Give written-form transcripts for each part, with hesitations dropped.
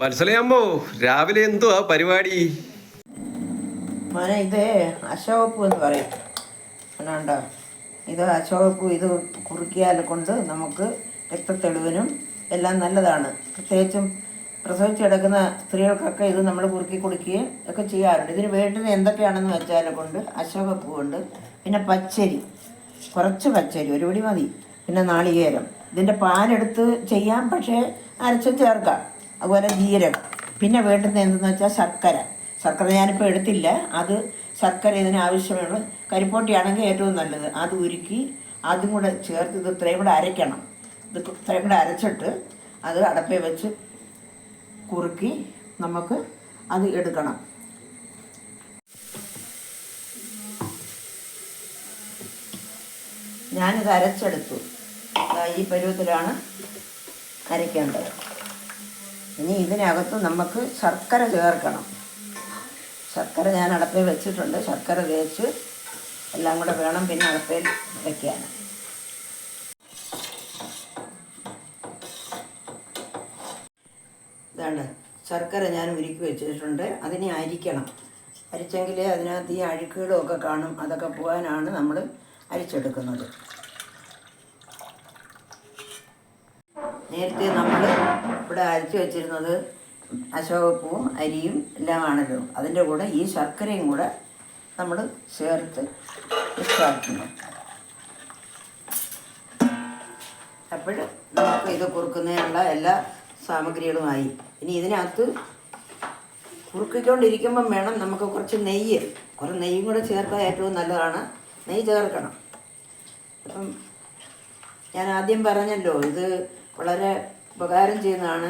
വത്സലയമ്മോ, രാവിലെ എന്തുവാ പരിപാടി? മോനെ ഇത് അശോകപ്പൂ എന്ന് പറയും. കണ്ടോ, ഇത് അശോകപ്പൂ. ഇത് കുറുക്കിയാൽ കൊണ്ട് നമുക്ക് രക്തത്തെളിവിനും എല്ലാം നല്ലതാണ്. പ്രത്യേകിച്ചും പ്രസവിച്ച് കിടക്കുന്ന സ്ത്രീകൾക്കൊക്കെ ഇത് നമ്മൾ കുറുക്കി കുടിക്കുകയും ഒക്കെ ചെയ്യാറുണ്ട്. ഇതിന് വേണ്ടുന്ന എന്തൊക്കെയാണെന്ന് വെച്ചാൽ കൊണ്ട് അശോകപ്പൂ ഉണ്ട്, പിന്നെ പച്ചരി, കുറച്ച് പച്ചരി, ഒരു പിടി മതി, പിന്നെ നാളികേരം. ഇതിൻ്റെ പാലെടുത്ത് ചെയ്യാം, പക്ഷേ അരച്ചും ചേർക്കാം. അതുപോലെ ജീരകം. പിന്നെ വേണ്ടുന്ന എന്തെന്ന് വെച്ചാൽ ശർക്കര ഞാനിപ്പോൾ എടുത്തില്ല. അത് ശർക്കര ഇതിന് ആവശ്യമുള്ള കരിപ്പോട്ടിയാണെങ്കിൽ ഏറ്റവും നല്ലത്. അത് ഉരുക്കി അതും കൂടെ ചേർത്ത് ഇത് ഇത്രയും കൂടെ അരയ്ക്കണം. ഇത് ഇത്രയും കൂടെ അരച്ചിട്ട് അത് അടപ്പേ വെച്ച് കുറുക്കി നമുക്ക് അത് എടുക്കണം. ഞാനിത് അരച്ചെടുത്തു. ഈ പരുവത്തിലാണ് അരയ്ക്കേണ്ടത്. ഇനി ഇതിനകത്ത് നമുക്ക് ശർക്കര ചേർക്കണം. ശർക്കര ഞാൻ അടപ്പയിൽ വെച്ചിട്ടുണ്ട്. ശർക്കര തേച്ച് എല്ലാം കൂടെ വേണം പിന്നെ അടപ്പയിൽ വയ്ക്കാൻ. ഇതാണ് ശർക്കര ഞാൻ ഉരുക്കി വെച്ചിട്ടുണ്ട്. അതിനെ അരിക്കണം. അരിച്ചെങ്കിലേ അതിനകത്ത് ഈ അഴുക്കുകളും ഒക്കെ കാണും. അതൊക്കെ പോകാനാണ് നമ്മൾ അരിച്ചെടുക്കുന്നത്. നേരത്തെ നമ്മൾ ഇവിടെ അരച്ച് വെച്ചിരുന്നത് അശോകപ്പൂവും അരിയും എല്ലാമാണല്ലോ. അതിൻ്റെ കൂടെ ഈ ശർക്കരയും കൂടെ നമ്മൾ ചേർത്ത് മിക്സാക്കുന്നു. അപ്പോൾ നമുക്ക് ഇത് കുറുക്കുന്നതിനുള്ള എല്ലാ സാമഗ്രികളുമായി. ഇനി ഇതിനകത്ത് കുറുക്കിക്കൊണ്ടിരിക്കുമ്പം വേണം നമുക്ക് കുറച്ച് നെയ്യും കൂടെ ചേർത്താൽ ഏറ്റവും നല്ലതാണ്. നെയ്യ് ചേർക്കണം. അപ്പം ഞാൻ ആദ്യം പറഞ്ഞല്ലോ, ഇത് വളരെ ഉപകാരം ചെയ്യുന്നതാണ്.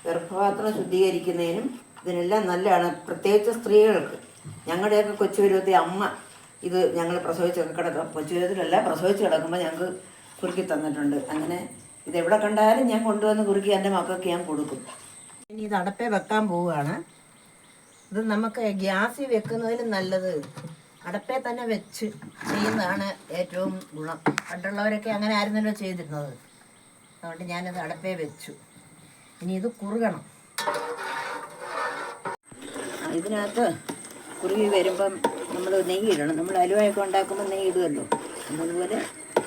ഗർഭപാത്രം ശുദ്ധീകരിക്കുന്നതിനും ഇതിനെല്ലാം നല്ലതാണ്. പ്രത്യേകിച്ച് സ്ത്രീകൾക്ക്. ഞങ്ങളുടെയൊക്കെ കൊച്ചുപരുവത്തിൽ അമ്മ ഇത് ഞങ്ങൾ പ്രസവിച്ച് കിടക്കുമ്പോൾ ഞങ്ങൾക്ക് കുറുക്കി തന്നിട്ടുണ്ട്. അങ്ങനെ ഇതെവിടെ കണ്ടാലും ഞാൻ കൊണ്ടുവന്ന് കുറുക്കി എൻ്റെ മക്കൾക്ക് ഞാൻ കൊടുക്കും. ഇനി ഇത് അടപ്പേ വെക്കാൻ പോവുകയാണ്. ഇത് നമുക്ക് ഗ്യാസിൽ വെക്കുന്നതിലും നല്ലത് അടപ്പേ തന്നെ വെച്ച് ചെയ്യുന്നതാണ് ഏറ്റവും ഗുണം. പണ്ടുള്ളവരൊക്കെ അങ്ങനെ ആയിരുന്നല്ലോ ചെയ്തിരുന്നത്. അതുകൊണ്ട് ഞാനത് അടപ്പേ വെച്ചു. ഇനി ഇത് കുറുകണം. ഇതിനകത്ത് കുറുകി വരുമ്പം നമ്മൾ നെയ്യ് ഇടണം. നമ്മൾ അലുവയൊക്കെ ഉണ്ടാക്കുമ്പോൾ നെയ്യ് ഇടുമല്ലോ. അതുപോലെ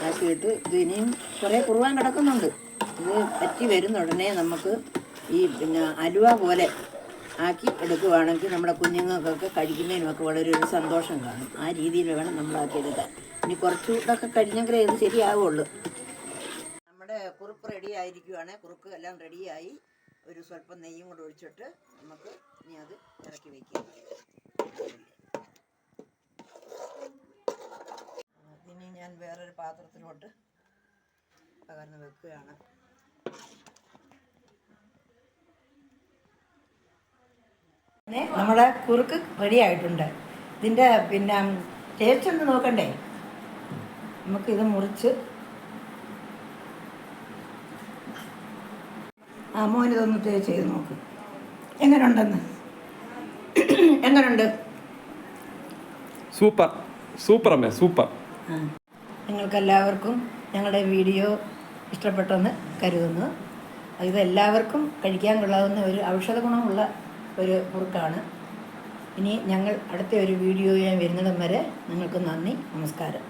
ആക്കിയിട്ട് ഇത് ഇനിയും കുറേ കുറുവാൻ കിടക്കുന്നുണ്ട്. ഇത് പറ്റി വരുന്ന ഉടനെ നമുക്ക് ഈ അലുവ പോലെ ആക്കി എടുക്കുകയാണെങ്കിൽ നമ്മുടെ കുഞ്ഞുങ്ങൾക്കൊക്കെ കഴിക്കുന്നതിനുമൊക്കെ വളരെ ഒരു സന്തോഷം കാണും. ആ രീതിയിൽ വേണം നമ്മളാക്കിയെടുക്കാൻ. ഇനി കുറച്ചുകൂട്ടൊക്കെ കഴിഞ്ഞെങ്കിലേ ഇത് ശരിയാവുള്ളൂ. നമ്മുടെ കുറുപ്പ് റെഡി ആയിരിക്കുവാണ്. കുറുക്ക് എല്ലാം റെഡിയായി. ഒരു സ്വല്പം നെയ്യും കൂടെ ഒഴിച്ചിട്ട് നമുക്ക് ഇനി അത് ഇറക്കി വയ്ക്കാം. ഇനി ഞാൻ വേറൊരു പാത്രത്തിലോട്ട് പകർന്ന് വെക്കുകയാണ്. നമ്മുടെ കുറുക്ക് റെഡി ആയിട്ടുണ്ട്. ഇതിൻ്റെ ടേസ്റ്റ് ഒന്ന് നോക്കണ്ടേ? നമുക്കിത് മുറിച്ച് മോനിതൊന്ന് ചെയ്ത് നോക്ക് എങ്ങനെയുണ്ടെന്ന്. എങ്ങനെയുണ്ട്? സൂപ്പർ അമ്മേ, സൂപ്പർ. നിങ്ങൾക്കെല്ലാവർക്കും ഞങ്ങളുടെ വീഡിയോ ഇഷ്ടപ്പെട്ടെന്ന് കരുതുന്നു. ഇതെല്ലാവർക്കും കഴിക്കാൻ കൊള്ളാവുന്ന ഒരു ഔഷധ ഗുണമുള്ള ഒരു കുറുക്കാണ്. ഇനി ഞങ്ങൾ അടുത്ത ഒരു വീഡിയോയിൽ വരുന്നിടം വരെ നിങ്ങൾക്ക് നന്ദി, നമസ്കാരം.